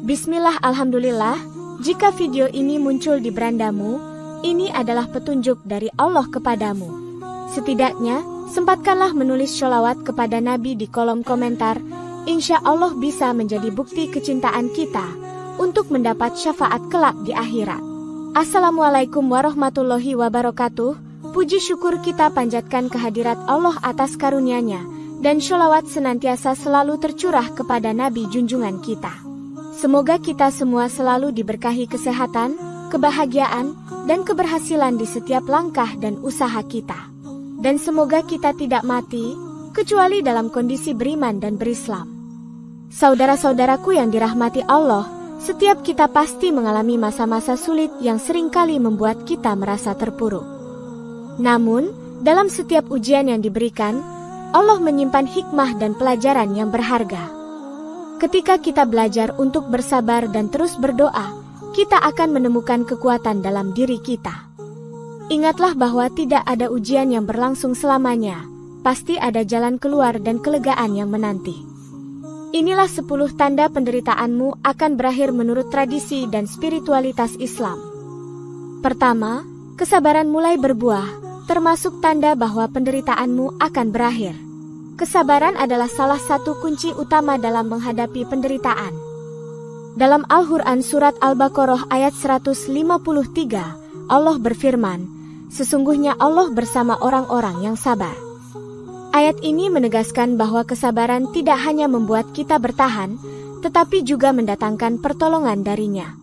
Bismillah, alhamdulillah. Jika video ini muncul di berandamu, ini adalah petunjuk dari Allah kepadamu. Setidaknya, sempatkanlah menulis sholawat kepada Nabi di kolom komentar. Insya Allah bisa menjadi bukti kecintaan kita untuk mendapat syafaat kelak di akhirat. Assalamualaikum warahmatullahi wabarakatuh. Puji syukur kita panjatkan kehadirat Allah atas karunia-Nya, dan sholawat senantiasa selalu tercurah kepada Nabi junjungan kita. Semoga kita semua selalu diberkahi kesehatan, kebahagiaan, dan keberhasilan di setiap langkah dan usaha kita. Dan semoga kita tidak mati, kecuali dalam kondisi beriman dan berislam. Saudara-saudaraku yang dirahmati Allah, setiap kita pasti mengalami masa-masa sulit yang seringkali membuat kita merasa terpuruk. Namun, dalam setiap ujian yang diberikan, Allah menyimpan hikmah dan pelajaran yang berharga. Ketika kita belajar untuk bersabar dan terus berdoa, kita akan menemukan kekuatan dalam diri kita. Ingatlah bahwa tidak ada ujian yang berlangsung selamanya, pasti ada jalan keluar dan kelegaan yang menanti. Inilah 10 tanda penderitaanmu akan berakhir menurut tradisi dan spiritualitas Islam. Pertama, kesabaran mulai berbuah, termasuk tanda bahwa penderitaanmu akan berakhir. Kesabaran adalah salah satu kunci utama dalam menghadapi penderitaan. Dalam Al-Quran Surat Al-Baqarah ayat 153, Allah berfirman, "Sesungguhnya Allah bersama orang-orang yang sabar." Ayat ini menegaskan bahwa kesabaran tidak hanya membuat kita bertahan, tetapi juga mendatangkan pertolongan darinya.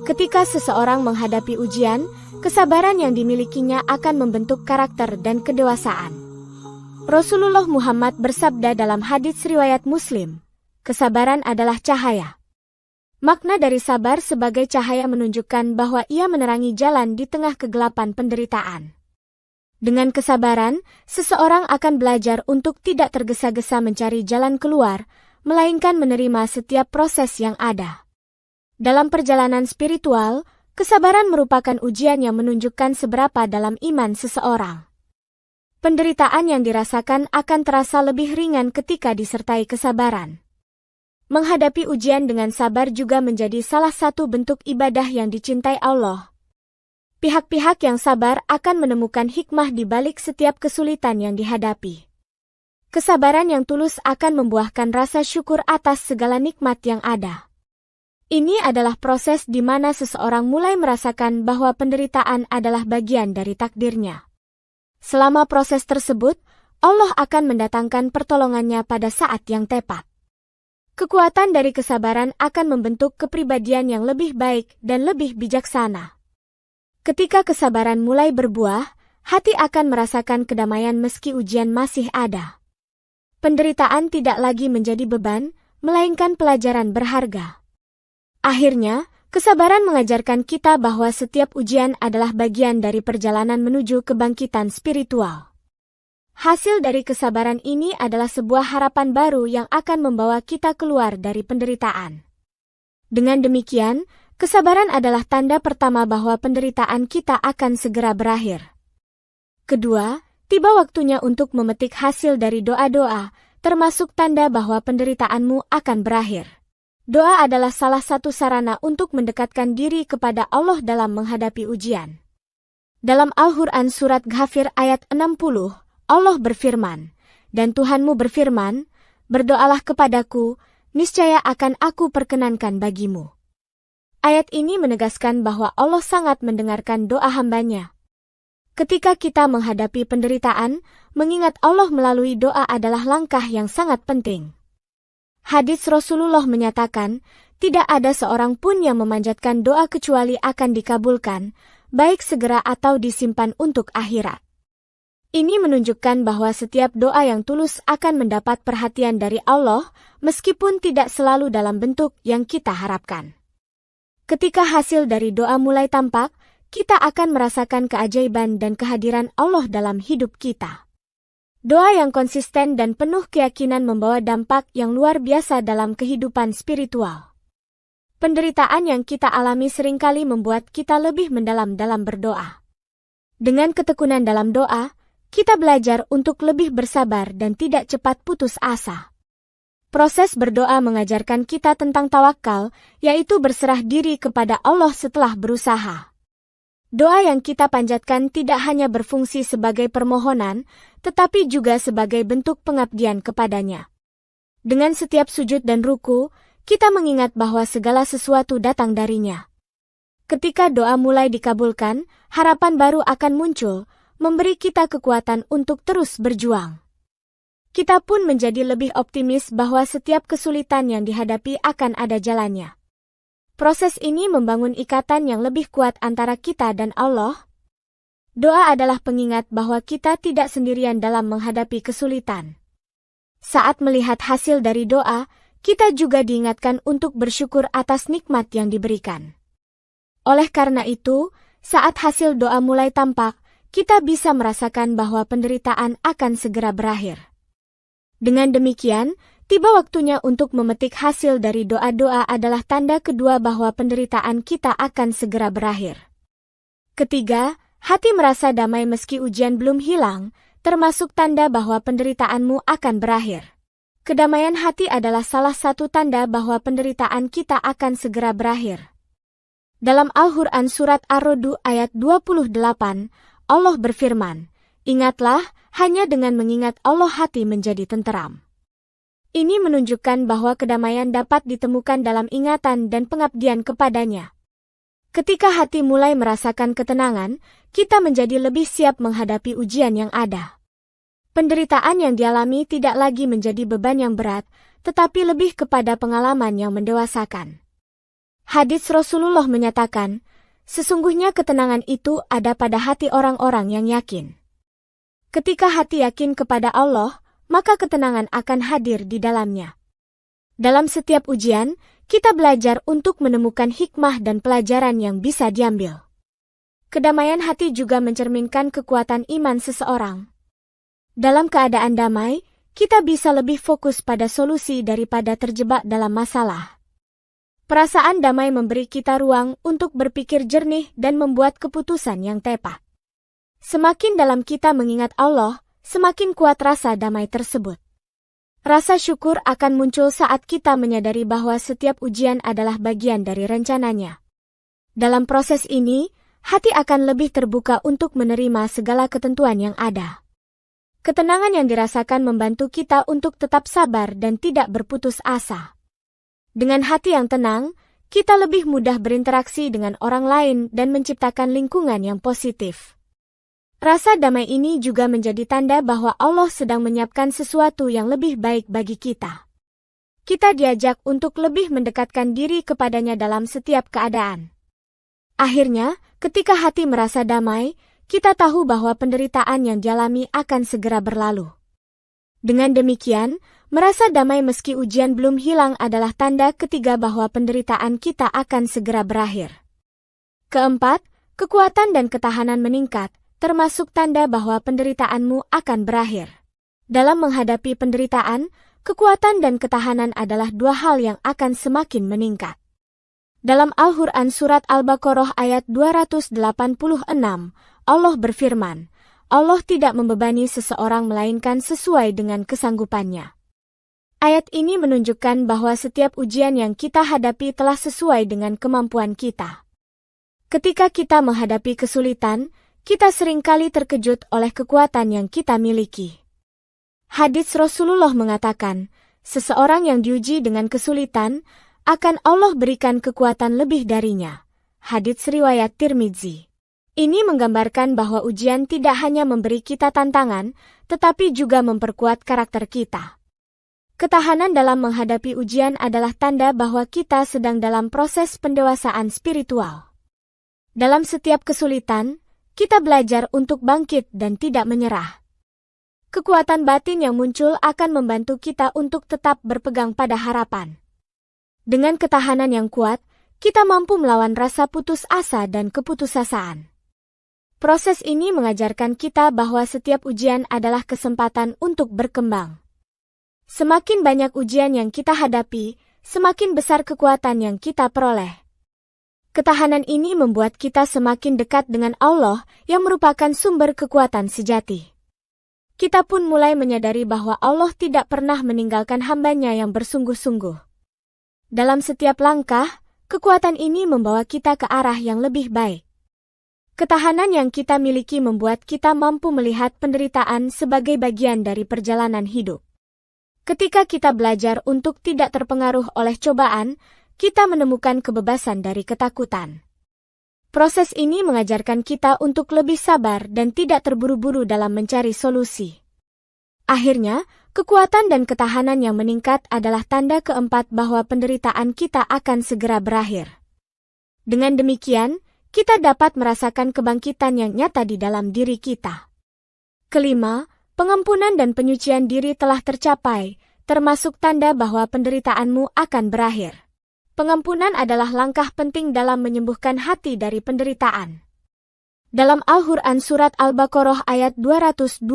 Ketika seseorang menghadapi ujian, kesabaran yang dimilikinya akan membentuk karakter dan kedewasaan. Rasulullah Muhammad bersabda dalam hadits riwayat Muslim, "Kesabaran adalah cahaya." Makna dari sabar sebagai cahaya menunjukkan bahwa ia menerangi jalan di tengah kegelapan penderitaan. Dengan kesabaran, seseorang akan belajar untuk tidak tergesa-gesa mencari jalan keluar, melainkan menerima setiap proses yang ada. Dalam perjalanan spiritual, kesabaran merupakan ujian yang menunjukkan seberapa dalam iman seseorang. Penderitaan yang dirasakan akan terasa lebih ringan ketika disertai kesabaran. Menghadapi ujian dengan sabar juga menjadi salah satu bentuk ibadah yang dicintai Allah. Pihak-pihak yang sabar akan menemukan hikmah di balik setiap kesulitan yang dihadapi. Kesabaran yang tulus akan membuahkan rasa syukur atas segala nikmat yang ada. Ini adalah proses di mana seseorang mulai merasakan bahwa penderitaan adalah bagian dari takdirnya. Selama proses tersebut, Allah akan mendatangkan pertolongannya pada saat yang tepat. Kekuatan dari kesabaran akan membentuk kepribadian yang lebih baik dan lebih bijaksana. Ketika kesabaran mulai berbuah, hati akan merasakan kedamaian meski ujian masih ada. Penderitaan tidak lagi menjadi beban, melainkan pelajaran berharga. Akhirnya, kesabaran mengajarkan kita bahwa setiap ujian adalah bagian dari perjalanan menuju kebangkitan spiritual. Hasil dari kesabaran ini adalah sebuah harapan baru yang akan membawa kita keluar dari penderitaan. Dengan demikian, kesabaran adalah tanda pertama bahwa penderitaan kita akan segera berakhir. Kedua, tiba waktunya untuk memetik hasil dari doa-doa, termasuk tanda bahwa penderitaanmu akan berakhir. Doa adalah salah satu sarana untuk mendekatkan diri kepada Allah dalam menghadapi ujian. Dalam Al-Quran Surat Ghafir ayat 60, Allah berfirman, "Dan Tuhanmu berfirman, berdoalah kepadaku, niscaya akan aku perkenankan bagimu." Ayat ini menegaskan bahwa Allah sangat mendengarkan doa hamba-Nya. Ketika kita menghadapi penderitaan, mengingat Allah melalui doa adalah langkah yang sangat penting. Hadits Rasulullah menyatakan, tidak ada seorang pun yang memanjatkan doa kecuali akan dikabulkan, baik segera atau disimpan untuk akhirat. Ini menunjukkan bahwa setiap doa yang tulus akan mendapat perhatian dari Allah, meskipun tidak selalu dalam bentuk yang kita harapkan. Ketika hasil dari doa mulai tampak, kita akan merasakan keajaiban dan kehadiran Allah dalam hidup kita. Doa yang konsisten dan penuh keyakinan membawa dampak yang luar biasa dalam kehidupan spiritual. Penderitaan yang kita alami seringkali membuat kita lebih mendalam dalam berdoa. Dengan ketekunan dalam doa, kita belajar untuk lebih bersabar dan tidak cepat putus asa. Proses berdoa mengajarkan kita tentang tawakal, yaitu berserah diri kepada Allah setelah berusaha. Doa yang kita panjatkan tidak hanya berfungsi sebagai permohonan, tetapi juga sebagai bentuk pengabdian kepadanya. Dengan setiap sujud dan ruku, kita mengingat bahwa segala sesuatu datang darinya. Ketika doa mulai dikabulkan, harapan baru akan muncul, memberi kita kekuatan untuk terus berjuang. Kita pun menjadi lebih optimis bahwa setiap kesulitan yang dihadapi akan ada jalannya. Proses ini membangun ikatan yang lebih kuat antara kita dan Allah. Doa adalah pengingat bahwa kita tidak sendirian dalam menghadapi kesulitan. Saat melihat hasil dari doa, kita juga diingatkan untuk bersyukur atas nikmat yang diberikan. Oleh karena itu, saat hasil doa mulai tampak, kita bisa merasakan bahwa penderitaan akan segera berakhir. Dengan demikian, tiba waktunya untuk memetik hasil dari doa-doa adalah tanda kedua bahwa penderitaan kita akan segera berakhir. Ketiga, hati merasa damai meski ujian belum hilang, termasuk tanda bahwa penderitaanmu akan berakhir. Kedamaian hati adalah salah satu tanda bahwa penderitaan kita akan segera berakhir. Dalam Al-Quran Surat Ar-Ra'd ayat 28, Allah berfirman, "Ingatlah, hanya dengan mengingat Allah hati menjadi tenteram." Ini menunjukkan bahwa kedamaian dapat ditemukan dalam ingatan dan pengabdian kepadanya. Ketika hati mulai merasakan ketenangan, kita menjadi lebih siap menghadapi ujian yang ada. Penderitaan yang dialami tidak lagi menjadi beban yang berat, tetapi lebih kepada pengalaman yang mendewasakan. Hadits Rasulullah menyatakan, sesungguhnya ketenangan itu ada pada hati orang-orang yang yakin. Ketika hati yakin kepada Allah, maka ketenangan akan hadir di dalamnya. Dalam setiap ujian, kita belajar untuk menemukan hikmah dan pelajaran yang bisa diambil. Kedamaian hati juga mencerminkan kekuatan iman seseorang. Dalam keadaan damai, kita bisa lebih fokus pada solusi daripada terjebak dalam masalah. Perasaan damai memberi kita ruang untuk berpikir jernih dan membuat keputusan yang tepat. Semakin dalam kita mengingat Allah, semakin kuat rasa damai tersebut. Rasa syukur akan muncul saat kita menyadari bahwa setiap ujian adalah bagian dari rencananya. Dalam proses ini, hati akan lebih terbuka untuk menerima segala ketentuan yang ada. Ketenangan yang dirasakan membantu kita untuk tetap sabar dan tidak berputus asa. Dengan hati yang tenang, kita lebih mudah berinteraksi dengan orang lain dan menciptakan lingkungan yang positif. Rasa damai ini juga menjadi tanda bahwa Allah sedang menyiapkan sesuatu yang lebih baik bagi kita. Kita diajak untuk lebih mendekatkan diri kepadanya dalam setiap keadaan. Akhirnya, ketika hati merasa damai, kita tahu bahwa penderitaan yang dialami akan segera berlalu. Dengan demikian, merasa damai meski ujian belum hilang adalah tanda ketiga bahwa penderitaan kita akan segera berakhir. Keempat, kekuatan dan ketahanan meningkat, termasuk tanda bahwa penderitaanmu akan berakhir. Dalam menghadapi penderitaan, kekuatan dan ketahanan adalah dua hal yang akan semakin meningkat. Dalam Al-Quran Surat Al-Baqarah ayat 286, Allah berfirman, Allah tidak membebani seseorang melainkan sesuai dengan kesanggupannya. Ayat ini menunjukkan bahwa setiap ujian yang kita hadapi telah sesuai dengan kemampuan kita. Ketika kita menghadapi kesulitan, kita seringkali terkejut oleh kekuatan yang kita miliki. Hadits Rasulullah mengatakan, seseorang yang diuji dengan kesulitan, akan Allah berikan kekuatan lebih darinya. Hadits riwayat Tirmidzi. Ini menggambarkan bahwa ujian tidak hanya memberi kita tantangan, tetapi juga memperkuat karakter kita. Ketahanan dalam menghadapi ujian adalah tanda bahwa kita sedang dalam proses pendewasaan spiritual. Dalam setiap kesulitan, kita belajar untuk bangkit dan tidak menyerah. Kekuatan batin yang muncul akan membantu kita untuk tetap berpegang pada harapan. Dengan ketahanan yang kuat, kita mampu melawan rasa putus asa dan keputusasaan. Proses ini mengajarkan kita bahwa setiap ujian adalah kesempatan untuk berkembang. Semakin banyak ujian yang kita hadapi, semakin besar kekuatan yang kita peroleh. Ketahanan ini membuat kita semakin dekat dengan Allah yang merupakan sumber kekuatan sejati. kita pun mulai menyadari bahwa Allah tidak pernah meninggalkan hamba-Nya yang bersungguh-sungguh. Dalam setiap langkah, kekuatan ini membawa kita ke arah yang lebih baik. Ketahanan yang kita miliki membuat kita mampu melihat penderitaan sebagai bagian dari perjalanan hidup. Ketika kita belajar untuk tidak terpengaruh oleh cobaan, kita menemukan kebebasan dari ketakutan. Proses ini mengajarkan kita untuk lebih sabar dan tidak terburu-buru dalam mencari solusi. Akhirnya, kekuatan dan ketahanan yang meningkat adalah tanda keempat bahwa penderitaan kita akan segera berakhir. Dengan demikian, kita dapat merasakan kebangkitan yang nyata di dalam diri kita. Kelima, pengampunan dan penyucian diri telah tercapai, termasuk tanda bahwa penderitaanmu akan berakhir. Pengampunan adalah langkah penting dalam menyembuhkan hati dari penderitaan. Dalam Al-Quran Surat Al-Baqarah ayat 222,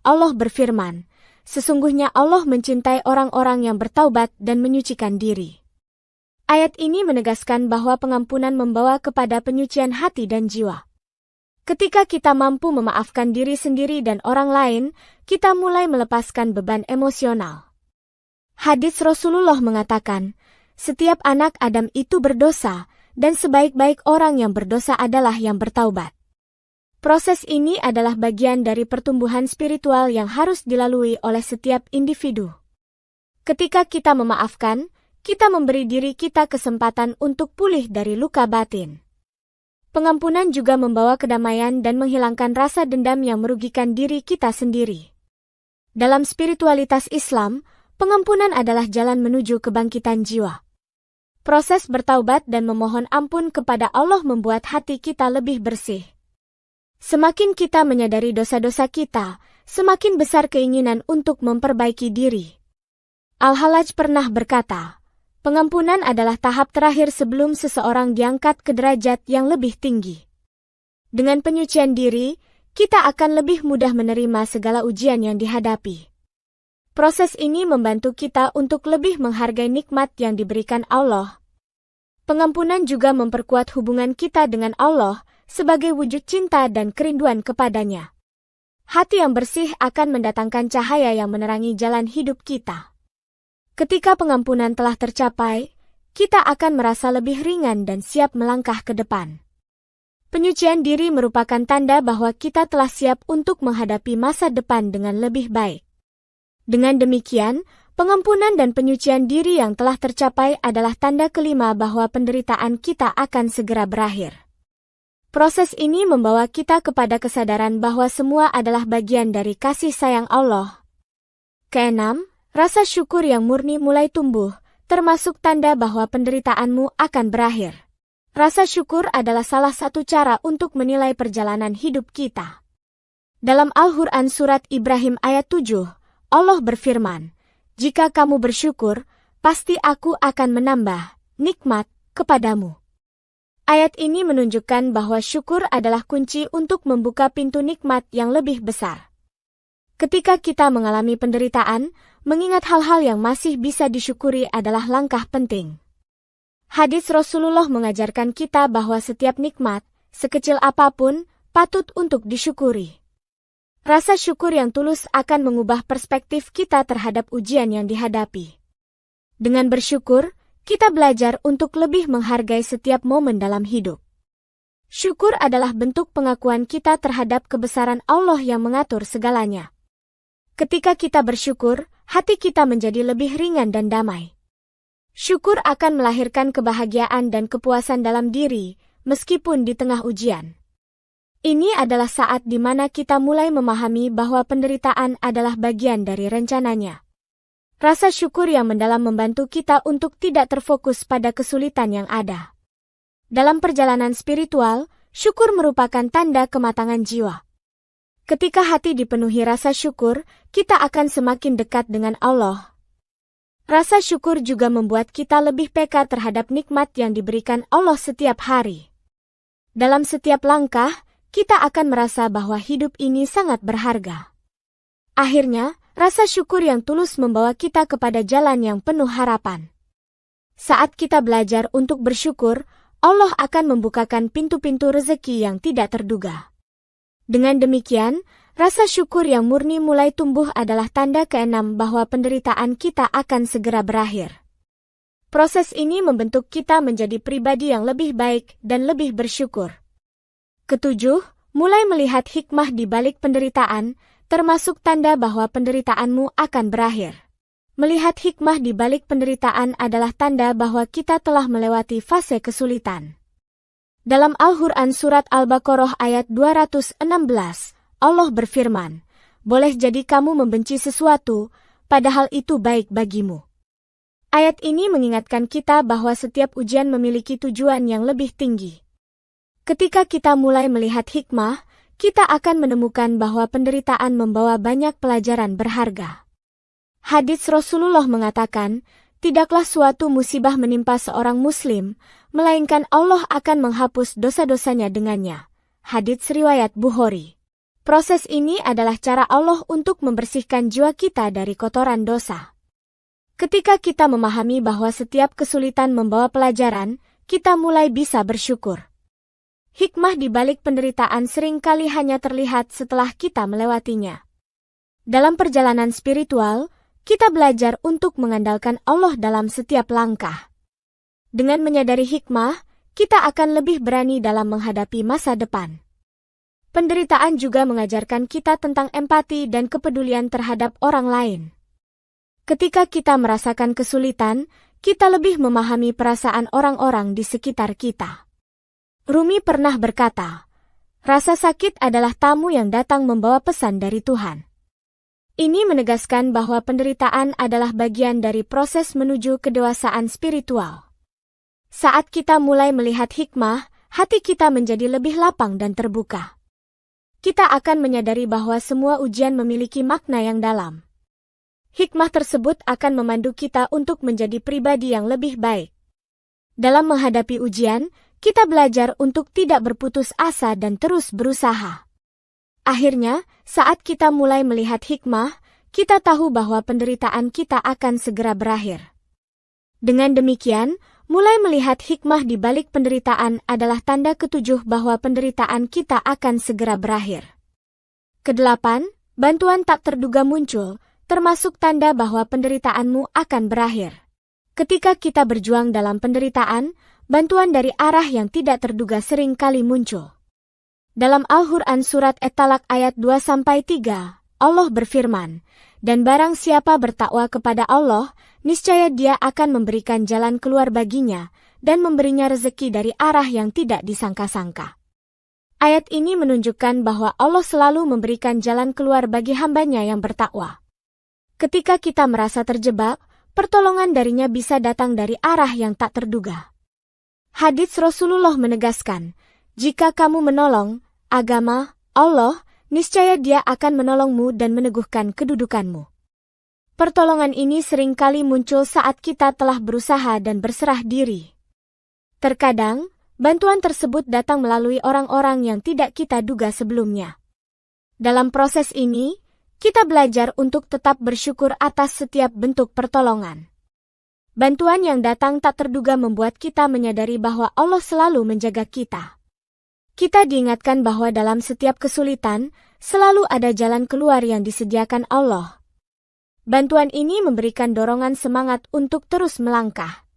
Allah berfirman, "Sesungguhnya Allah mencintai orang-orang yang bertaubat dan menyucikan diri." Ayat ini menegaskan bahwa pengampunan membawa kepada penyucian hati dan jiwa. Ketika kita mampu memaafkan diri sendiri dan orang lain, kita mulai melepaskan beban emosional. Hadits Rasulullah mengatakan, setiap anak Adam itu berdosa, dan sebaik-baik orang yang berdosa adalah yang bertaubat. Proses ini adalah bagian dari pertumbuhan spiritual yang harus dilalui oleh setiap individu. Ketika kita memaafkan, kita memberi diri kita kesempatan untuk pulih dari luka batin. Pengampunan juga membawa kedamaian dan menghilangkan rasa dendam yang merugikan diri kita sendiri. Dalam spiritualitas Islam, pengampunan adalah jalan menuju kebangkitan jiwa. Proses bertaubat dan memohon ampun kepada Allah membuat hati kita lebih bersih. Semakin kita menyadari dosa-dosa kita, semakin besar keinginan untuk memperbaiki diri. Al-Hallaj pernah berkata, pengampunan adalah tahap terakhir sebelum seseorang diangkat ke derajat yang lebih tinggi. Dengan penyucian diri, kita akan lebih mudah menerima segala ujian yang dihadapi. Proses ini membantu kita untuk lebih menghargai nikmat yang diberikan Allah. Pengampunan juga memperkuat hubungan kita dengan Allah sebagai wujud cinta dan kerinduan kepadanya. Hati yang bersih akan mendatangkan cahaya yang menerangi jalan hidup kita. Ketika pengampunan telah tercapai, kita akan merasa lebih ringan dan siap melangkah ke depan. Penyucian diri merupakan tanda bahwa kita telah siap untuk menghadapi masa depan dengan lebih baik. Dengan demikian, pengampunan dan penyucian diri yang telah tercapai adalah tanda kelima bahwa penderitaan kita akan segera berakhir. Proses ini membawa kita kepada kesadaran bahwa semua adalah bagian dari kasih sayang Allah. Keenam, rasa syukur yang murni mulai tumbuh, termasuk tanda bahwa penderitaanmu akan berakhir. Rasa syukur adalah salah satu cara untuk menilai perjalanan hidup kita. Dalam Al-Quran Surat Ibrahim ayat 7, Allah berfirman, "Jika kamu bersyukur, pasti aku akan menambah nikmat kepadamu." Ayat ini menunjukkan bahwa syukur adalah kunci untuk membuka pintu nikmat yang lebih besar. Ketika kita mengalami penderitaan, mengingat hal-hal yang masih bisa disyukuri adalah langkah penting. Hadits Rasulullah mengajarkan kita bahwa setiap nikmat, sekecil apapun, patut untuk disyukuri. Rasa syukur yang tulus akan mengubah perspektif kita terhadap ujian yang dihadapi. Dengan bersyukur, kita belajar untuk lebih menghargai setiap momen dalam hidup. Syukur adalah bentuk pengakuan kita terhadap kebesaran Allah yang mengatur segalanya. Ketika kita bersyukur, hati kita menjadi lebih ringan dan damai. Syukur akan melahirkan kebahagiaan dan kepuasan dalam diri, meskipun di tengah ujian. Ini adalah saat di mana kita mulai memahami bahwa penderitaan adalah bagian dari rencananya. Rasa syukur yang mendalam membantu kita untuk tidak terfokus pada kesulitan yang ada. Dalam perjalanan spiritual, syukur merupakan tanda kematangan jiwa. Ketika hati dipenuhi rasa syukur, kita akan semakin dekat dengan Allah. Rasa syukur juga membuat kita lebih peka terhadap nikmat yang diberikan Allah setiap hari. Dalam setiap langkah, kita akan merasa bahwa hidup ini sangat berharga. Akhirnya, rasa syukur yang tulus membawa kita kepada jalan yang penuh harapan. Saat kita belajar untuk bersyukur, Allah akan membukakan pintu-pintu rezeki yang tidak terduga. Dengan demikian, rasa syukur yang murni mulai tumbuh adalah tanda keenam bahwa penderitaan kita akan segera berakhir. Proses ini membentuk kita menjadi pribadi yang lebih baik dan lebih bersyukur. Ketujuh, mulai melihat hikmah di balik penderitaan, termasuk tanda bahwa penderitaanmu akan berakhir. Melihat hikmah di balik penderitaan adalah tanda bahwa kita telah melewati fase kesulitan. Dalam Al-Quran Surat Al-Baqarah ayat 216, Allah berfirman, "Boleh jadi kamu membenci sesuatu, padahal itu baik bagimu." Ayat ini mengingatkan kita bahwa setiap ujian memiliki tujuan yang lebih tinggi. Ketika kita mulai melihat hikmah, kita akan menemukan bahwa penderitaan membawa banyak pelajaran berharga. Hadits Rasulullah mengatakan, tidaklah suatu musibah menimpa seorang muslim, melainkan Allah akan menghapus dosa-dosanya dengannya. Hadits riwayat Bukhari. Proses ini adalah cara Allah untuk membersihkan jiwa kita dari kotoran dosa. Ketika kita memahami bahwa setiap kesulitan membawa pelajaran, kita mulai bisa bersyukur. Hikmah di balik penderitaan seringkali hanya terlihat setelah kita melewatinya. Dalam perjalanan spiritual, kita belajar untuk mengandalkan Allah dalam setiap langkah. Dengan menyadari hikmah, kita akan lebih berani dalam menghadapi masa depan. Penderitaan juga mengajarkan kita tentang empati dan kepedulian terhadap orang lain. Ketika kita merasakan kesulitan, kita lebih memahami perasaan orang-orang di sekitar kita. Rumi pernah berkata, "Rasa sakit adalah tamu yang datang membawa pesan dari Tuhan." Ini menegaskan bahwa penderitaan adalah bagian dari proses menuju kedewasaan spiritual. Saat kita mulai melihat hikmah, hati kita menjadi lebih lapang dan terbuka. Kita akan menyadari bahwa semua ujian memiliki makna yang dalam. Hikmah tersebut akan memandu kita untuk menjadi pribadi yang lebih baik. Dalam menghadapi ujian, kita belajar untuk tidak berputus asa dan terus berusaha. Akhirnya, saat kita mulai melihat hikmah, kita tahu bahwa penderitaan kita akan segera berakhir. Dengan demikian, mulai melihat hikmah di balik penderitaan adalah tanda ketujuh bahwa penderitaan kita akan segera berakhir. Kedelapan, bantuan tak terduga muncul, termasuk tanda bahwa penderitaanmu akan berakhir. Ketika kita berjuang dalam penderitaan, bantuan dari arah yang tidak terduga sering kali muncul. Dalam Al-Quran Surat At-Talaq ayat 2-3, Allah berfirman, "Dan barang siapa bertakwa kepada Allah, niscaya Dia akan memberikan jalan keluar baginya, dan memberinya rezeki dari arah yang tidak disangka-sangka." Ayat ini menunjukkan bahwa Allah selalu memberikan jalan keluar bagi hambanya yang bertakwa. Ketika kita merasa terjebak, pertolongan darinya bisa datang dari arah yang tak terduga. Hadits Rasulullah menegaskan, "Jika kamu menolong agama Allah, niscaya Dia akan menolongmu dan meneguhkan kedudukanmu." Pertolongan ini seringkali muncul saat kita telah berusaha dan berserah diri. Terkadang, bantuan tersebut datang melalui orang-orang yang tidak kita duga sebelumnya. Dalam proses ini, kita belajar untuk tetap bersyukur atas setiap bentuk pertolongan. Bantuan yang datang tak terduga membuat kita menyadari bahwa Allah selalu menjaga kita. Kita diingatkan bahwa dalam setiap kesulitan, selalu ada jalan keluar yang disediakan Allah. Bantuan ini memberikan dorongan semangat untuk terus melangkah.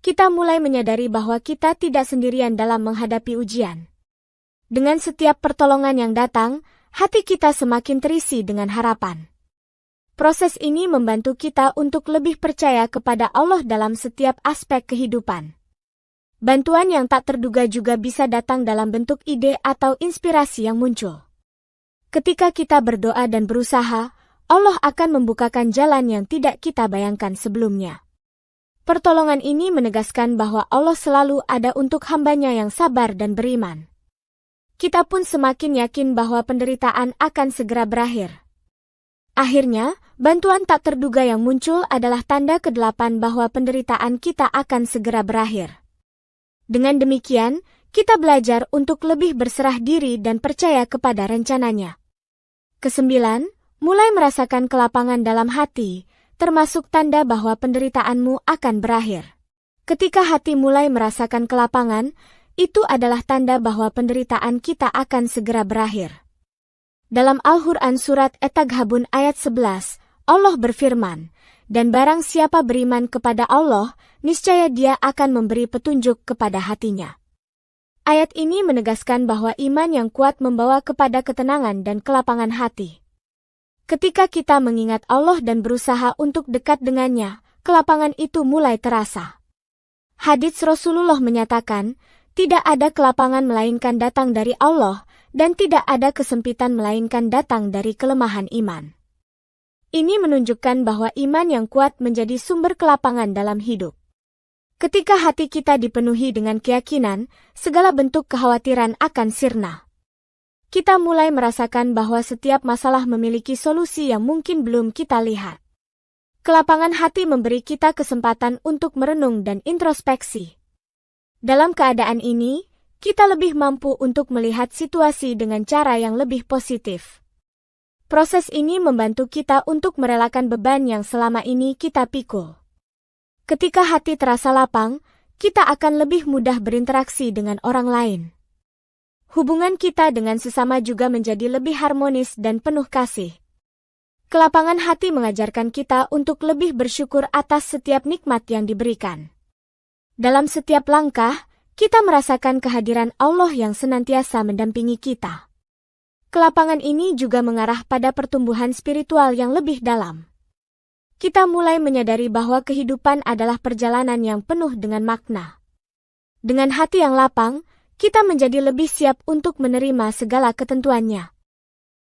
Kita mulai menyadari bahwa kita tidak sendirian dalam menghadapi ujian. Dengan setiap pertolongan yang datang, hati kita semakin terisi dengan harapan. Proses ini membantu kita untuk lebih percaya kepada Allah dalam setiap aspek kehidupan. Bantuan yang tak terduga juga bisa datang dalam bentuk ide atau inspirasi yang muncul. Ketika kita berdoa dan berusaha, Allah akan membukakan jalan yang tidak kita bayangkan sebelumnya. Pertolongan ini menegaskan bahwa Allah selalu ada untuk hambanya yang sabar dan beriman. Kita pun semakin yakin bahwa penderitaan akan segera berakhir. Akhirnya, bantuan tak terduga yang muncul adalah tanda ke-8 bahwa penderitaan kita akan segera berakhir. Dengan demikian, kita belajar untuk lebih berserah diri dan percaya kepada rencananya. Kesembilan, mulai merasakan kelapangan dalam hati, termasuk tanda bahwa penderitaanmu akan berakhir. Ketika hati mulai merasakan kelapangan, itu adalah tanda bahwa penderitaan kita akan segera berakhir. Dalam Al-Quran surat At-Taghabun ayat 11, Allah berfirman, "Dan barang siapa beriman kepada Allah, niscaya dia akan memberi petunjuk kepada hatinya." Ayat ini menegaskan bahwa iman yang kuat membawa kepada ketenangan dan kelapangan hati. Ketika kita mengingat Allah dan berusaha untuk dekat dengannya, kelapangan itu mulai terasa. Hadits Rasulullah menyatakan, tidak ada kelapangan melainkan datang dari Allah, dan tidak ada kesempitan melainkan datang dari kelemahan iman. Ini menunjukkan bahwa iman yang kuat menjadi sumber kelapangan dalam hidup. Ketika hati kita dipenuhi dengan keyakinan, segala bentuk kekhawatiran akan sirna. Kita mulai merasakan bahwa setiap masalah memiliki solusi yang mungkin belum kita lihat. Kelapangan hati memberi kita kesempatan untuk merenung dan introspeksi. Dalam keadaan ini, kita lebih mampu untuk melihat situasi dengan cara yang lebih positif. Proses ini membantu kita untuk merelakan beban yang selama ini kita pikul. Ketika hati terasa lapang, kita akan lebih mudah berinteraksi dengan orang lain. Hubungan kita dengan sesama juga menjadi lebih harmonis dan penuh kasih. Kelapangan hati mengajarkan kita untuk lebih bersyukur atas setiap nikmat yang diberikan. Dalam setiap langkah, kita merasakan kehadiran Allah yang senantiasa mendampingi kita. Kelapangan ini juga mengarah pada pertumbuhan spiritual yang lebih dalam. Kita mulai menyadari bahwa kehidupan adalah perjalanan yang penuh dengan makna. Dengan hati yang lapang, kita menjadi lebih siap untuk menerima segala ketentuannya.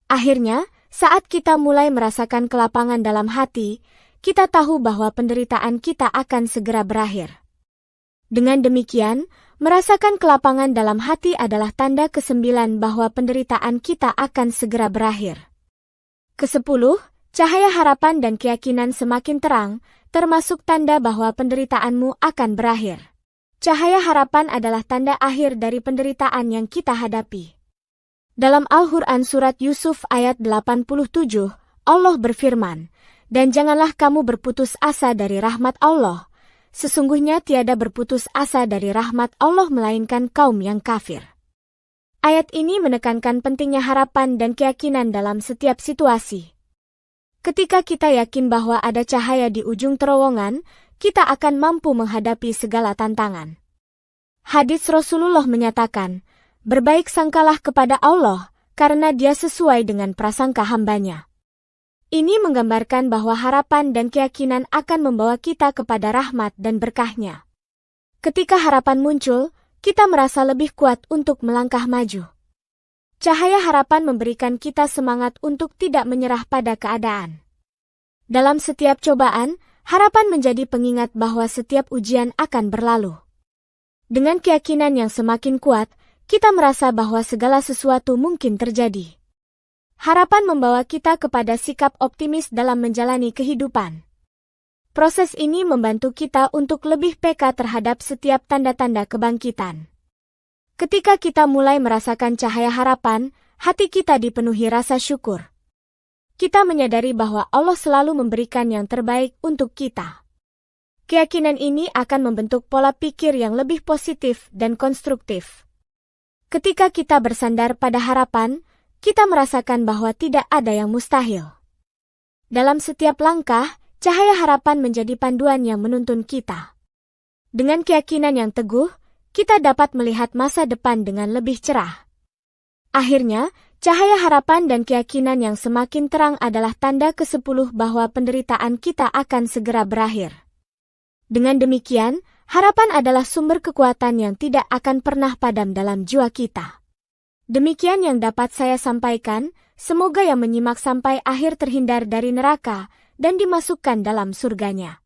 Akhirnya, saat kita mulai merasakan kelapangan dalam hati, kita tahu bahwa penderitaan kita akan segera berakhir. Dengan demikian, merasakan kelapangan dalam hati adalah tanda ke-9 bahwa penderitaan kita akan segera berakhir. Ke-10, cahaya harapan dan keyakinan semakin terang, termasuk tanda bahwa penderitaanmu akan berakhir. Cahaya harapan adalah tanda akhir dari penderitaan yang kita hadapi. Dalam Al-Quran surat Yusuf ayat 87, Allah berfirman, "Dan janganlah kamu berputus asa dari rahmat Allah. Sesungguhnya tiada berputus asa dari rahmat Allah melainkan kaum yang kafir." Ayat ini menekankan pentingnya harapan dan keyakinan dalam setiap situasi. Ketika kita yakin bahwa ada cahaya di ujung terowongan, kita akan mampu menghadapi segala tantangan. Hadits Rasulullah menyatakan, "Berbaik sangkalah kepada Allah, karena Dia sesuai dengan prasangka hambanya." Ini menggambarkan bahwa harapan dan keyakinan akan membawa kita kepada rahmat dan berkahnya. Ketika harapan muncul, kita merasa lebih kuat untuk melangkah maju. Cahaya harapan memberikan kita semangat untuk tidak menyerah pada keadaan. Dalam setiap cobaan, harapan menjadi pengingat bahwa setiap ujian akan berlalu. Dengan keyakinan yang semakin kuat, kita merasa bahwa segala sesuatu mungkin terjadi. Harapan membawa kita kepada sikap optimis dalam menjalani kehidupan. Proses ini membantu kita untuk lebih peka terhadap setiap tanda-tanda kebangkitan. Ketika kita mulai merasakan cahaya harapan, hati kita dipenuhi rasa syukur. Kita menyadari bahwa Allah selalu memberikan yang terbaik untuk kita. Keyakinan ini akan membentuk pola pikir yang lebih positif dan konstruktif. Ketika kita bersandar pada harapan, kita merasakan bahwa tidak ada yang mustahil. Dalam setiap langkah, cahaya harapan menjadi panduan yang menuntun kita. Dengan keyakinan yang teguh, kita dapat melihat masa depan dengan lebih cerah. Akhirnya, cahaya harapan dan keyakinan yang semakin terang adalah tanda ke-10 bahwa penderitaan kita akan segera berakhir. Dengan demikian, harapan adalah sumber kekuatan yang tidak akan pernah padam dalam jiwa kita. Demikian yang dapat saya sampaikan, semoga yang menyimak sampai akhir terhindar dari neraka dan dimasukkan dalam surganya.